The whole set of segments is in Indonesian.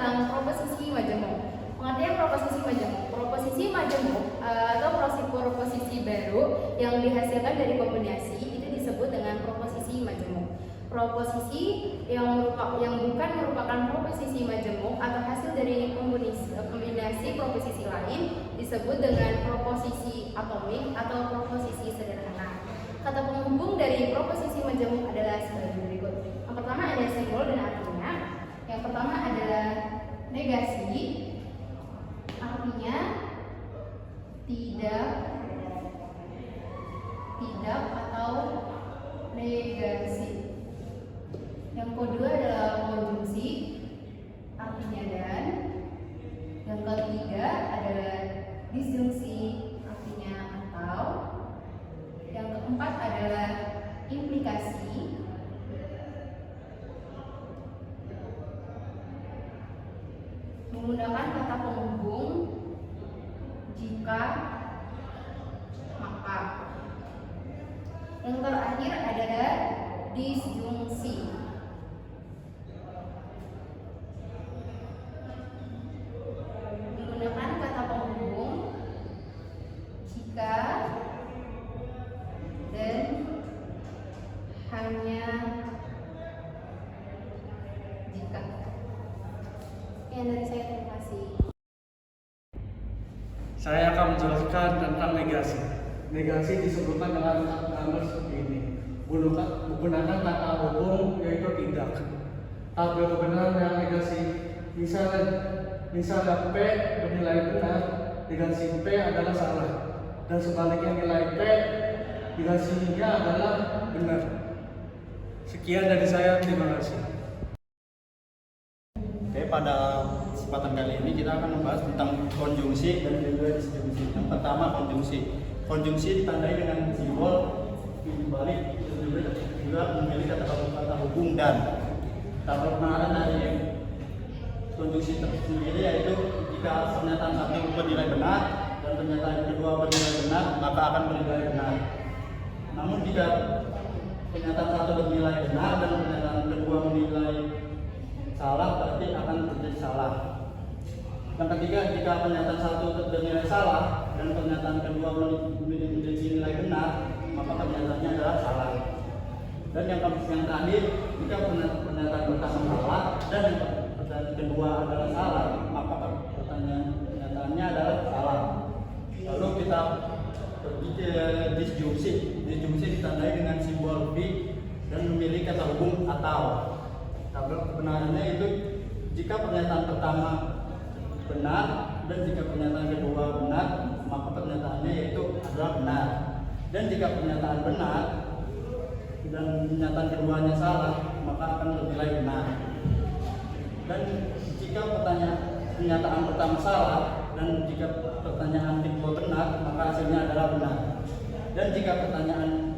tentang proposisi majemuk. Pengertian proposisi majemuk. Proposisi majemuk atau proposisi baru yang dihasilkan dari kombinasi itu disebut dengan proposisi majemuk. Proposisi yang bukan merupakan proposisi majemuk atau hasil dari kombinasi proposisi lain disebut dengan proposisi atomik atau proposisi sederhana. Kata penghubung dari proposisi majemuk adalah sebagai berikut. Yang pertama ada simbol dan artinya. Yang pertama adalah negasi, artinya tidak atau negasi. Yang kedua adalah konjungsi, artinya dan. Yang ketiga adalah disjungsi, artinya atau. Yang keempat adalah implikasi, menggunakan kata penghubung jika, maka. Yang terakhir adalah disjungsi, menggunakan kata penghubung jika dan hanya jika. Yang dari saya, terima kasih. Saya akan menjelaskan tentang negasi. Negasi disebutkan dengan gambar seperti ini. Menggunakan kata hubung yaitu tidak. Tabel kebenaran yang negasi. Misalnya P bernilai benar, negasi P adalah salah. Dan sebaliknya nilai P negasinya adalah benar. Sekian dari saya, terima kasih. Oke, pada kesempatan kali ini kita akan membahas tentang konjungsi dan juga disjungsi. Yang pertama konjungsi. Konjungsi ditandai dengan simbol dibalik juga memiliki kata hubung dan. Tabel kebenaran dari konjungsi tersendiri yaitu jika pernyataan satu bernilai benar dan pernyataan kedua bernilai benar, maka akan bernilai benar. Namun jika pernyataan satu bernilai benar dan pernyataan kedua bernilai salah, berarti akan terjadi salah. Yang ketiga, jika pernyataan satu bernilai salah dan pernyataan kedua menjadi nilai benar, maka pernyataannya adalah salah. Dan yang terakhir, jika pernyataan pertama salah dan pernyataan kedua adalah salah, maka pernyataannya adalah salah. Lalu kita pergi ke disjungsi. Disjungsi ditandai dengan simbol V dan memiliki kata hubung atau. Tabel kebenarannya itu jika pernyataan pertama benar dan jika pernyataan kedua benar, maka pernyataannya yaitu adalah benar. Dan jika pernyataan benar dan pernyataan keduanya salah, maka akan bernilai benar. Dan jika pernyataan pertama salah dan jika pertanyaan kedua benar, maka hasilnya adalah benar. Dan jika pertanyaan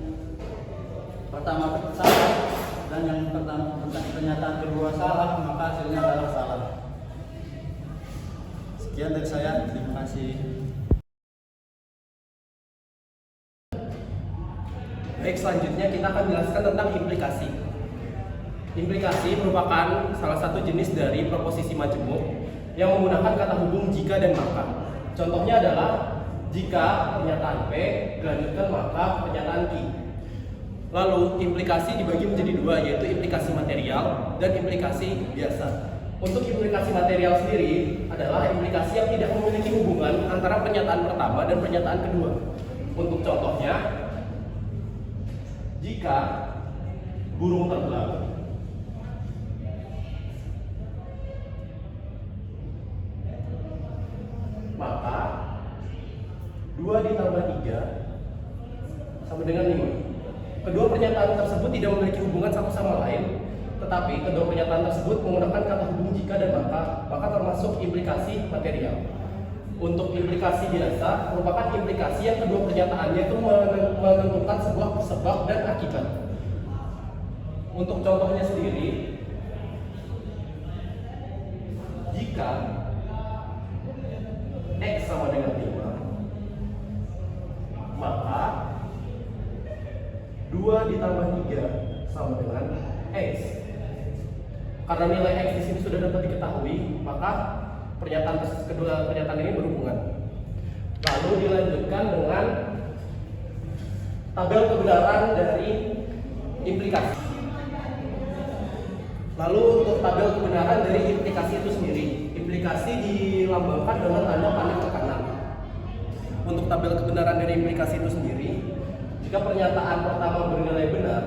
pertama salah dan yang pernyataan kedua salah, maka hasilnya adalah salah. Sekian dari saya, terima kasih. Baik, selanjutnya kita akan menjelaskan tentang implikasi. Implikasi merupakan salah satu jenis dari proposisi majemuk yang menggunakan kata hubung jika dan maka. Contohnya adalah jika pernyataan P dilanjutkan maka pernyataan Q. Lalu implikasi dibagi menjadi dua, yaitu implikasi material dan implikasi biasa. Untuk implikasi material sendiri adalah implikasi yang tidak memiliki hubungan antara pernyataan pertama dan pernyataan kedua. Untuk contohnya, jika burung terbang maka 2 ditambah 3 sama dengan 5. Kedua pernyataan tersebut tidak memiliki hubungan satu sama lain, tetapi kedua pernyataan tersebut menggunakan kata hubung jika dan maka termasuk implikasi material. Untuk implikasi biasa merupakan implikasi yang kedua pernyataannya itu menentukan sebuah sebab dan akibat. Untuk contohnya sendiri, jika X sama dengan 5, maka 2 ditambah 3 sama dengan X. Karena nilai X di sini sudah dapat diketahui, maka kedua pernyataan ini berhubungan. Lalu dilanjutkan dengan tabel kebenaran dari implikasi. Lalu untuk tabel kebenaran dari implikasi itu sendiri, implikasi dilambangkan dengan tanda panah ke kanan. Untuk tabel kebenaran dari implikasi itu sendiri, jika pernyataan pertama bernilai benar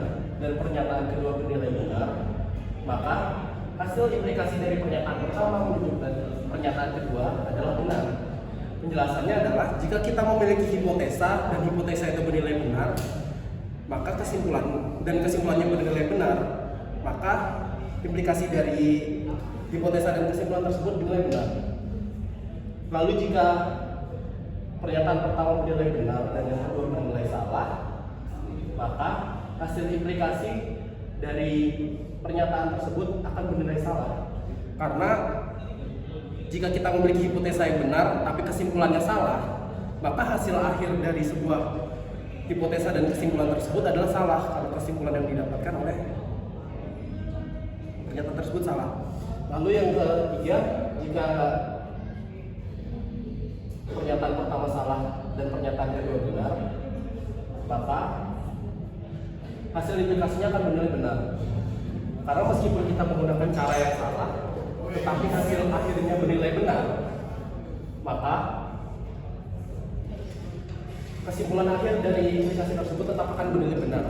dan pernyataan kedua bernilai benar, maka hasil implikasi dari pernyataan pertama menunjukkan pernyataan kedua adalah benar. Penjelasannya adalah jika kita memiliki hipotesa dan hipotesa itu bernilai benar, maka kesimpulannya bernilai benar, maka implikasi dari hipotesa dan kesimpulan tersebut bernilai benar. Lalu jika pernyataan pertama bernilai benar dan yang kedua bernilai salah, maka hasil implikasi dari pernyataan tersebut akan bernilai salah. Karena jika kita memiliki hipotesa yang benar tapi kesimpulannya salah, maka hasil akhir dari sebuah hipotesa dan kesimpulan tersebut adalah salah karena kesimpulan yang didapatkan oleh pernyataan tersebut salah. Lalu yang ketiga, jika pernyataan pertama salah dan pernyataan kedua benar, maka hasil implikasinya akan bernilai benar. Karena meskipun kita menggunakan cara yang salah, tetapi hasil akhirnya bernilai benar, maka kesimpulan akhir dari implikasi tersebut tetap akan bernilai benar.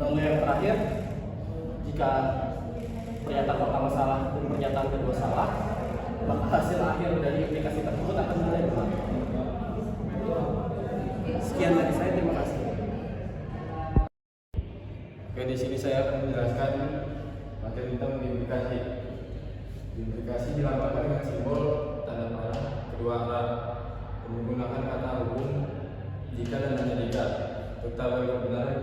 Lalu yang terakhir, jika pernyataan pertama salah dan pernyataan kedua salah, maka hasil akhir dari implikasi tersebut akan bernilai benar. Sekian dari saya, terima kasih. Oke, di sini saya akan menjelaskan materi tentang implikasi. Implikasi dilambangkan dengan simbol tanda panah kedua arah menggunakan kata hubung jika dan hanya jika. Untuk tabel kebenaran